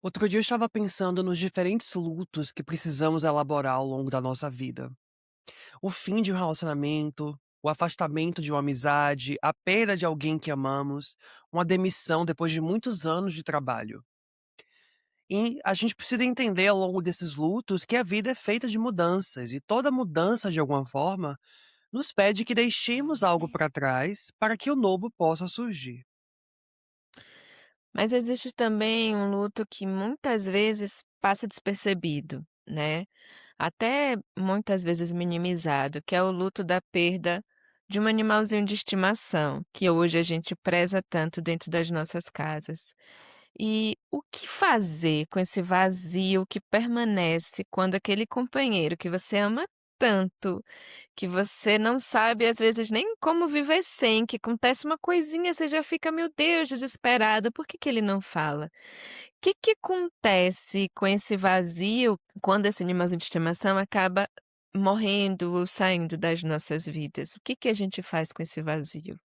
Outro dia eu estava pensando nos diferentes lutos que precisamos elaborar ao longo da nossa vida. O fim de um relacionamento, o afastamento de uma amizade, a perda de alguém que amamos, uma demissão depois de muitos anos de trabalho. E a gente precisa entender ao longo desses lutos que a vida é feita de mudanças e toda mudança, de alguma forma, nos pede que deixemos algo para trás para que o novo possa surgir. Mas existe também um luto que muitas vezes passa despercebido, né, até muitas vezes minimizado, que é o luto da perda de um animalzinho de estimação, que hoje a gente preza tanto dentro das nossas casas. E o que fazer com esse vazio que permanece quando aquele companheiro que você ama tanto, que você não sabe às vezes nem como viver sem, que acontece uma coisinha, você já fica: "Meu Deus", desesperada, por que que ele não fala? O que acontece com esse vazio quando esse animalzinho de estimação acaba morrendo ou saindo das nossas vidas? O que que a gente faz com esse vazio?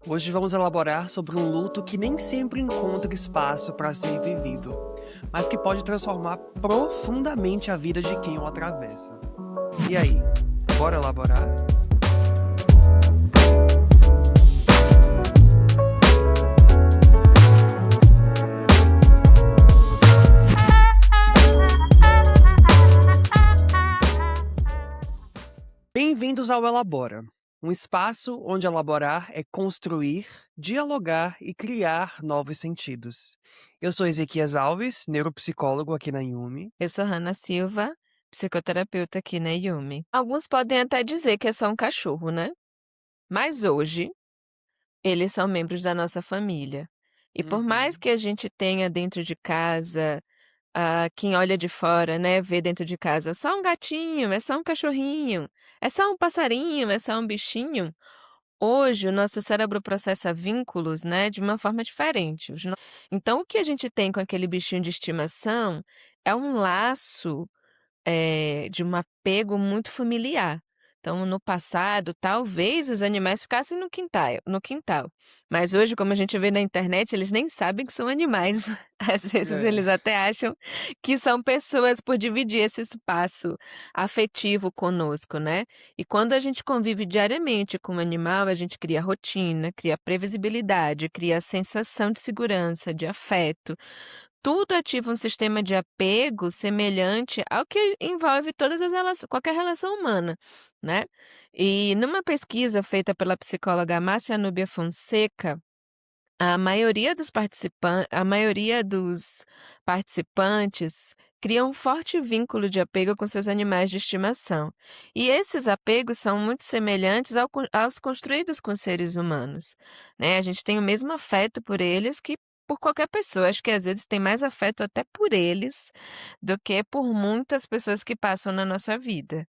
Hoje vamos elaborar sobre um luto que nem sempre encontra espaço para ser vivido, mas que pode transformar profundamente a vida de quem o atravessa. E aí, bora elaborar? Bem-vindos ao Elabora, um espaço onde elaborar é construir, dialogar e criar novos sentidos. Eu sou Ezequias Alves, neuropsicólogo aqui na Yumi. Eu sou Hana Silva, psicoterapeuta aqui na Yumi. Alguns podem até dizer que é só um cachorro, né? Mas hoje eles são membros da nossa família. E por mais Uhum. que a gente tenha dentro de casa, quem olha de fora, né, vê dentro de casa só um gatinho, é só um cachorrinho, é só um passarinho, é só um bichinho. Hoje o nosso cérebro processa vínculos, né, de uma forma diferente. Então o que a gente tem com aquele bichinho de estimação é um laço de um apego muito familiar. Então, no passado, talvez os animais ficassem no quintal, mas hoje, como a gente vê na internet, eles nem sabem que são animais. Às vezes É. eles até acham que são pessoas por dividir esse espaço afetivo conosco, né. E quando a gente convive diariamente com um animal, a gente cria rotina, cria previsibilidade, cria a sensação de segurança, de afeto. Tudo ativa um sistema de apego semelhante ao que envolve todas as relaçõ qualquer relação humana, né. E numa pesquisa feita pela psicóloga Márcia Núbia Fonseca, a maioria dos participantes cria um forte vínculo de apego com seus animais de estimação. E esses apegos são muito semelhantes aos construídos com seres humanos, né, a gente tem o mesmo afeto por eles que por qualquer pessoa, acho que às vezes tem mais afeto até por eles, do que por muitas pessoas que passam na nossa vida.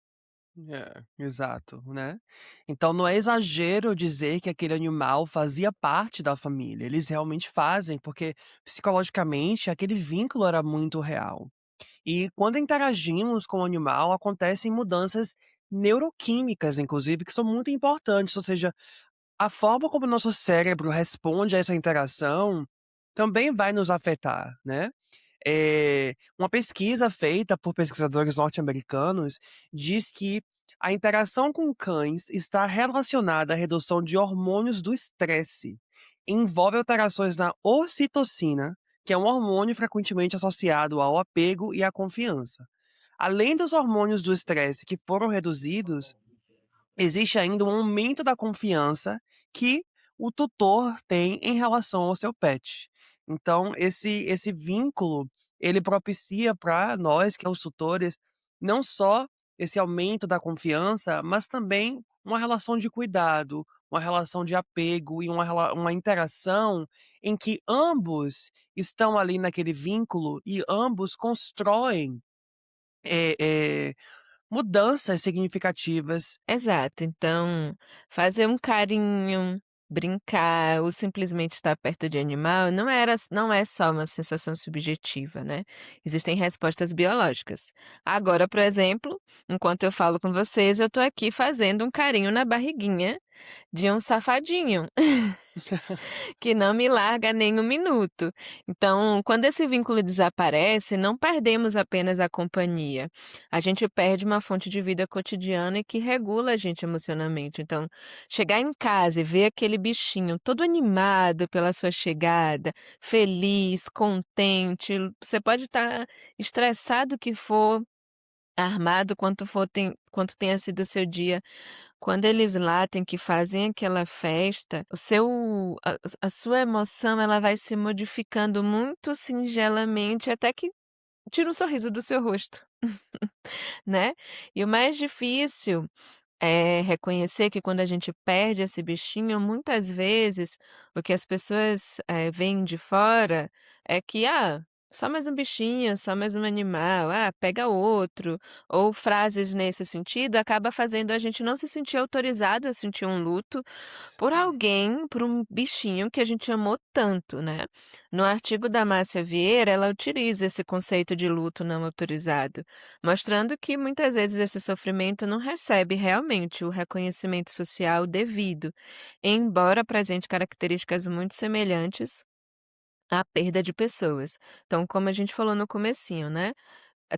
É, exato, né. Então não é exagero dizer que aquele animal fazia parte da família, eles realmente fazem, porque psicologicamente aquele vínculo era muito real. E quando interagimos com o animal, acontecem mudanças neuroquímicas, inclusive, que são muito importantes, ou seja, a forma como o nosso cérebro responde a essa interação também vai nos afetar, né. Uma pesquisa feita por pesquisadores norte-americanos diz que a interação com cães está relacionada à redução de hormônios do estresse. Envolve alterações na ocitocina, que é um hormônio frequentemente associado ao apego e à confiança. Além dos hormônios do estresse que foram reduzidos, existe ainda um aumento da confiança que o tutor tem em relação ao seu pet. Então esse vínculo, ele propicia para nós, que é os tutores, não só esse aumento da confiança, mas também uma relação de cuidado, uma relação de apego e uma interação em que ambos estão ali naquele vínculo e ambos constroem, eh eh, mudanças significativas. Exato, então fazer um carinho, brincar ou simplesmente estar perto de animal não é só uma sensação subjetiva, né, existem respostas biológicas. Agora, por exemplo, enquanto eu falo com vocês, eu estou aqui fazendo um carinho na barriguinha de um safadinho. Que não me larga nem um minuto. Então, quando esse vínculo desaparece, não perdemos apenas a companhia, a gente perde uma fonte de vida cotidiana e que regula a gente emocionalmente. Então, chegar em casa e ver aquele bichinho todo animado pela sua chegada, feliz, contente, você pode estar estressado que for, armado quanto tenha sido o seu dia, quando eles latem, que fazem aquela festa, o seu a sua emoção, ela vai se modificando muito singelamente, até que tira um sorriso do seu rosto, né. E o mais difícil é reconhecer que quando a gente perde esse bichinho, muitas vezes, o que as pessoas, veem de fora é que: "Ah, só mais um bichinho, só mais um animal, ah, pega outro", ou frases nesse sentido, acaba fazendo a gente não se sentir autorizado a sentir um luto, por Sim. alguém, por um bichinho que a gente amou tanto, né. No artigo da Márcia Vieira, ela utiliza esse conceito de luto não autorizado, mostrando que muitas vezes esse sofrimento não recebe realmente o reconhecimento social devido, embora apresente características muito semelhantes à perda de pessoas. Então, como a gente falou no comecinho, né,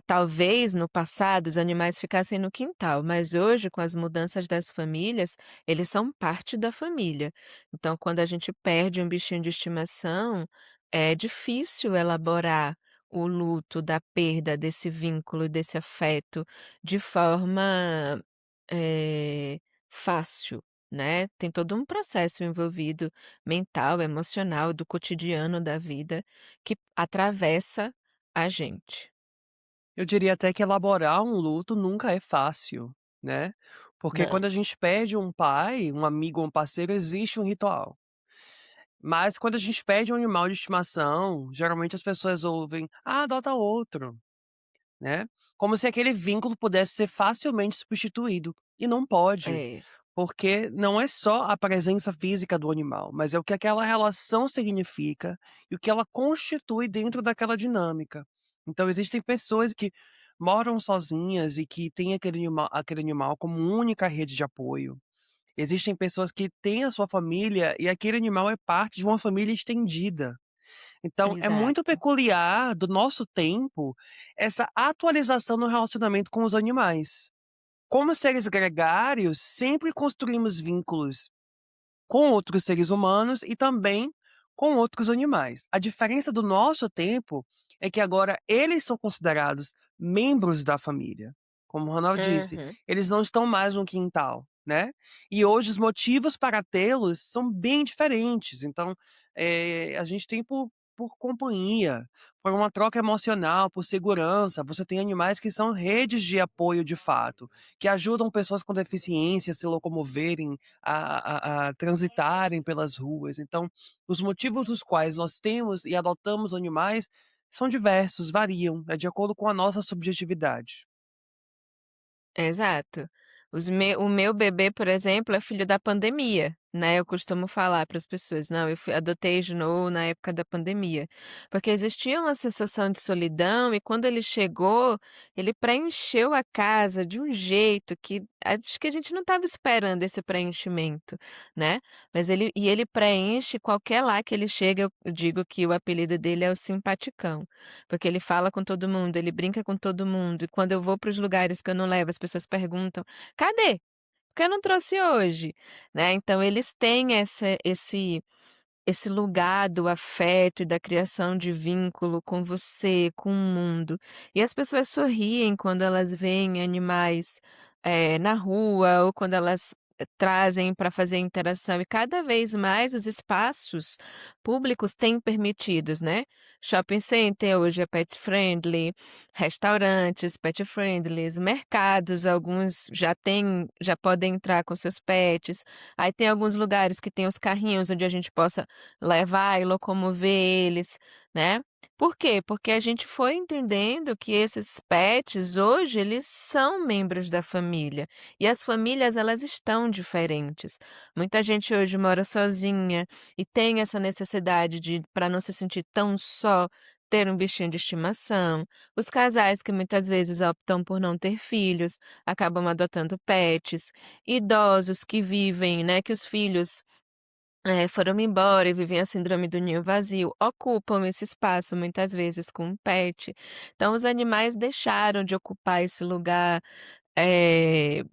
talvez no passado os animais ficassem no quintal, mas hoje com as mudanças das famílias, eles são parte da família. Então quando a gente perde um bichinho de estimação, é difícil elaborar o luto da perda desse vínculo, desse afeto de forma, eh, fácil, né. Tem todo um processo envolvido mental, emocional, do cotidiano da vida, que atravessa a gente. Eu diria até que elaborar um luto nunca é fácil, né, porque Não. quando a gente perde um pai, um amigo ou um parceiro, existe um ritual. Mas quando a gente perde um animal de estimação, geralmente as pessoas ouvem: "Ah, adota outro", né, como se aquele vínculo pudesse ser facilmente substituído, e não pode. É, Porque não é só a presença física do animal, mas é o que aquela relação significa e o que ela constitui dentro daquela dinâmica. Então existem pessoas que moram sozinhas e que têm aquele animal como única rede de apoio. Existem pessoas que têm a sua família e aquele animal é parte de uma família estendida. Então é muito exato. peculiar do nosso tempo essa atualização no relacionamento com os animais. Como seres gregários, sempre construímos vínculos com outros seres humanos e também com outros animais. A diferença do nosso tempo é que agora eles são considerados membros da família. Como o Ronald disse, Uhum. eles não estão mais no quintal, né? E hoje os motivos para tê-los são bem diferentes. Então, a gente tem por companhia, por uma troca emocional, por segurança. Você tem animais que são redes de apoio de fato, que ajudam pessoas com deficiência a se locomoverem, a transitarem pelas ruas. Então, os motivos dos quais nós temos e adotamos animais são diversos, variam, é de acordo com a nossa subjetividade. Exato. O meu bebê, por exemplo, é filho da pandemia, né, eu costumo falar para as pessoas: "Não, eu adotei Snow na época da pandemia", porque existia uma sensação de solidão e quando ele chegou, ele preencheu a casa de um jeito que acho que a gente não estava esperando esse preenchimento, né, mas ele preenche qualquer lar que ele chega, eu digo que o apelido dele é o simpaticão. Porque ele fala com todo mundo, ele brinca com todo mundo, e quando eu vou para os lugares que eu não levo, as pessoas perguntam: "Cadê? Por que eu não trouxe hoje?", né, então eles têm esse lugar do afeto e da criação de vínculo com você, com o mundo. E as pessoas sorriem quando elas veem animais, na rua ou quando elas, trazem para fazer interação e cada vez mais os espaços públicos têm permitidos, né. Shopping center hoje é pet friendly, restaurantes pet friendlies, mercados, alguns já podem entrar com seus pets. Aí tem alguns lugares que tem os carrinhos onde a gente possa levar e locomover eles, né. Por quê? Porque a gente foi entendendo que esses pets hoje eles são membros da família, e as famílias elas estão diferentes. Muita gente hoje mora sozinha e tem essa necessidade de para não se sentir tão só, ter um bichinho de estimação, os casais que muitas vezes optam por não ter filhos, acabam adotando pets, idosos que vivem, né, que os filhos foram embora e vivem a síndrome do ninho vazio, ocupam esse espaço muitas vezes com um pet. Então os animais deixaram de ocupar esse lugar, eh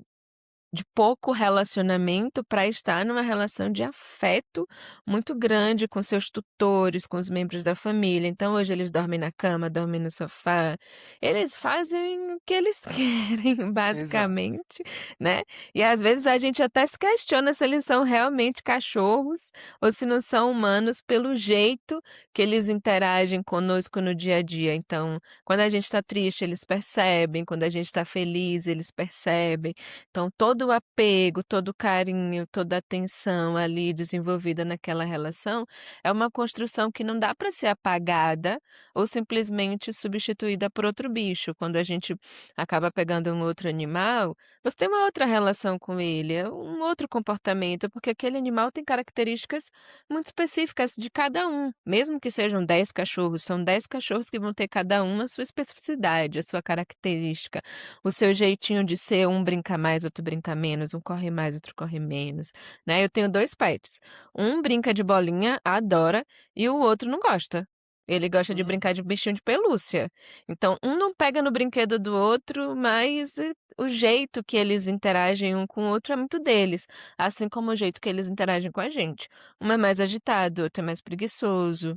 de pouco relacionamento para estar numa relação de afeto muito grande com seus tutores, com os membros da família. Então hoje eles dormem na cama, dormem no sofá, eles fazem o que eles querem Exato, basicamente, né. E às vezes a gente até se questiona se eles são realmente cachorros ou se não são humanos pelo jeito que eles interagem conosco no dia a dia. Então, quando a gente está triste eles percebem, quando a gente está feliz eles percebem. Então todo o apego, todo o carinho, toda a atenção ali desenvolvida naquela relação, é uma construção que não dá para ser apagada ou simplesmente substituída por outro bicho. Quando a gente acaba pegando um outro animal, você tem uma outra relação com ele, é um outro comportamento, porque aquele animal tem características muito específicas de cada um. Mesmo que sejam 10 cachorros, são 10 cachorros que vão ter cada um a sua especificidade, a sua característica. O seu jeitinho de ser, um brinca mais, outro brinca menos, um corre mais, outro corre menos, né. Eu tenho 2 pets, um brinca de bolinha, adora, e o outro não gosta. Ele gosta de uhum. brincar de bichinho de pelúcia. Então um não pega no brinquedo do outro, mas, o jeito que eles interagem um com o outro é muito deles, assim como o jeito que eles interagem com a gente. Um é mais agitado, outro é mais preguiçoso.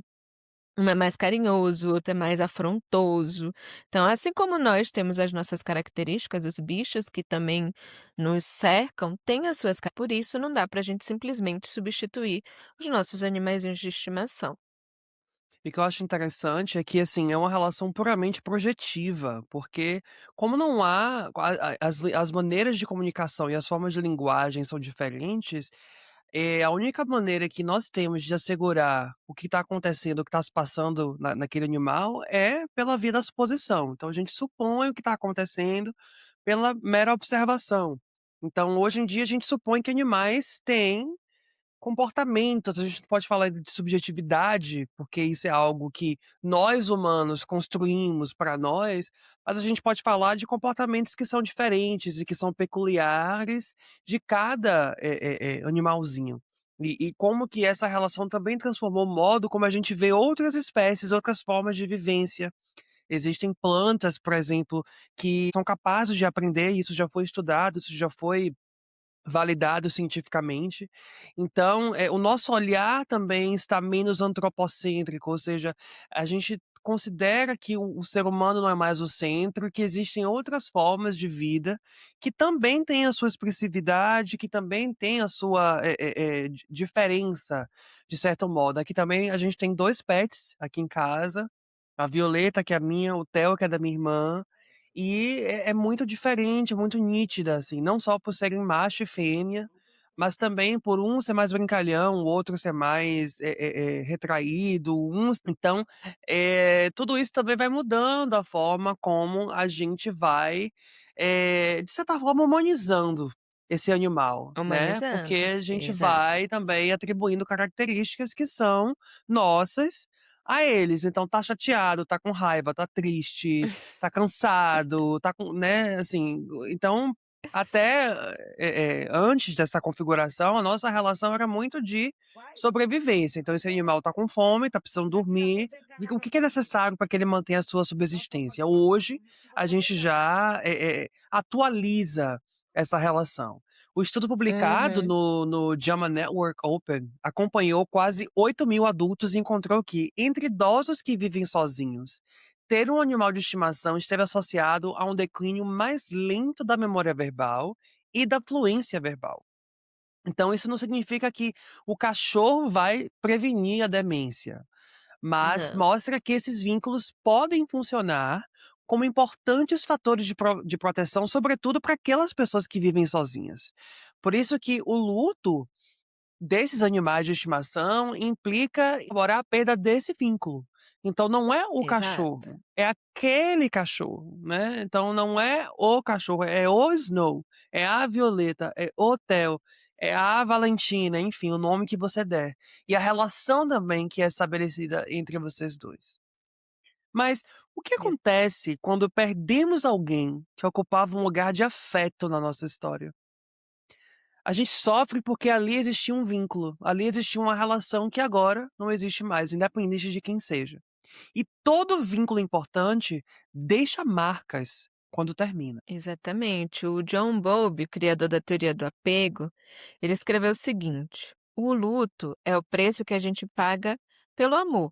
Um é mais carinhoso, o outro é mais afrontoso. Então, assim como nós temos as nossas características, os bichos que também nos cercam têm as suas por isso não dá para a gente simplesmente substituir os nossos animaizinhos de estimação. E o que eu acho interessante é que, assim, é uma relação puramente projetiva, porque como não há as maneiras de comunicação e as formas de linguagem são diferentes, a única maneira que nós temos de assegurar o que está acontecendo, o que está se passando naquele animal é pela via da suposição. Então a gente supõe o que está acontecendo pela mera observação. Então, hoje em dia, a gente supõe que animais têm comportamentos, a gente não pode falar de subjetividade, porque isso é algo que nós humanos construímos para nós, mas a gente pode falar de comportamentos que são diferentes e que são peculiares de cada, animalzinho. E como que essa relação também transformou o modo como a gente vê outras espécies, outras formas de vivência. Existem plantas, por exemplo, que são capazes de aprender, isso já foi estudado, isso já foi validado cientificamente. Então, o nosso olhar também está menos antropocêntrico, ou seja, a gente considera que o ser humano não é mais o centro e que existem outras formas de vida que também têm a sua expressividade, que também têm a sua, diferença, de certo modo. Aqui também a gente tem 2 pets aqui em casa, a Violeta, que é a minha, o Theo, que é da minha irmã, e é muito diferente, muito nítida, assim, não só por serem macho e fêmea, mas também por um ser mais brincalhão, o outro ser mais, retraído, então, tudo isso também vai mudando a forma como a gente vai, de certa forma, humanizando esse animal, né, porque Humanizando, a gente exato. vai também atribuindo características que são nossas a eles. Então tá chateado, tá com raiva, tá triste, tá cansado, tá com né, assim, então até, antes dessa configuração, a nossa relação era muito de sobrevivência. Então esse animal tá com fome, tá precisando dormir, e o que que é necessário para que ele mantenha a sua subsistência? Hoje, a gente já, atualiza essa relação. O estudo publicado Uhum. no JAMA Network Open acompanhou quase 8.000 adultos e encontrou que, entre idosos que vivem sozinhos, ter um animal de estimação esteve associado a um declínio mais lento da memória verbal e da fluência verbal. Então, isso não significa que o cachorro vai prevenir a demência, mas Não, mostra que esses vínculos podem funcionar como importantes fatores de proteção, sobretudo para aquelas pessoas que vivem sozinhas. Por isso que o luto desses animais de estimação implica elaborar a perda desse vínculo. Então não é o exato. cachorro, é aquele cachorro, né. Então não é o cachorro, é o Snow, é a Violeta, é o Theo, é a Valentina, enfim, o nome que você der. E a relação também que é estabelecida entre vocês 2. Mas o que Ex acontece quando perdemos alguém que ocupava um lugar de afeto na nossa história? A gente sofre porque ali existia um vínculo, ali existia uma relação que agora não existe mais, independente de quem seja. E todo vínculo importante deixa marcas quando termina. Exatamente. O John Bowlby, criador da teoria do apego, ele escreveu o seguinte: "O luto é o preço que a gente paga pelo amor".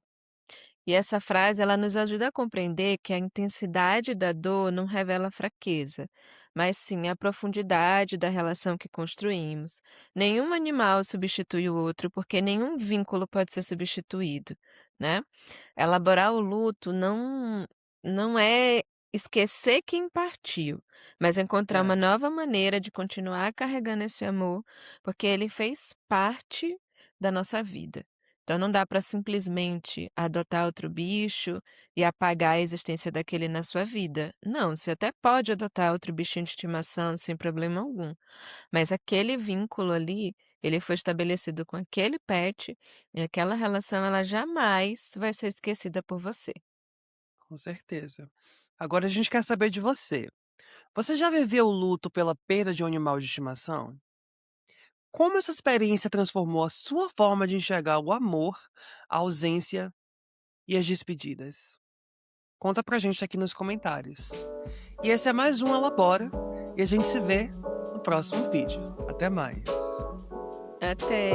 E essa frase ela nos ajuda a compreender que a intensidade da dor não revela fraqueza, mas sim a profundidade da relação que construímos. Nenhum animal substitui o outro, porque nenhum vínculo pode ser substituído, né? Elaborar o luto não é esquecer quem partiu, mas encontrar uma É, nova maneira de continuar carregando esse amor, porque ele fez parte da nossa vida. Então não dá para simplesmente adotar outro bicho e apagar a existência daquele na sua vida. Não, você até pode adotar outro bichinho de estimação sem problema algum, mas aquele vínculo ali, ele foi estabelecido com aquele pet e aquela relação ela jamais vai ser esquecida por você. com certeza. Agora a gente quer saber de você. Você já viveu o luto pela perda de um animal de estimação? Como essa experiência transformou a sua forma de enxergar o amor, a ausência e as despedidas? Conta pra gente aqui nos comentários. E esse é mais um Elabora e a gente se vê no próximo vídeo. Até mais. Até.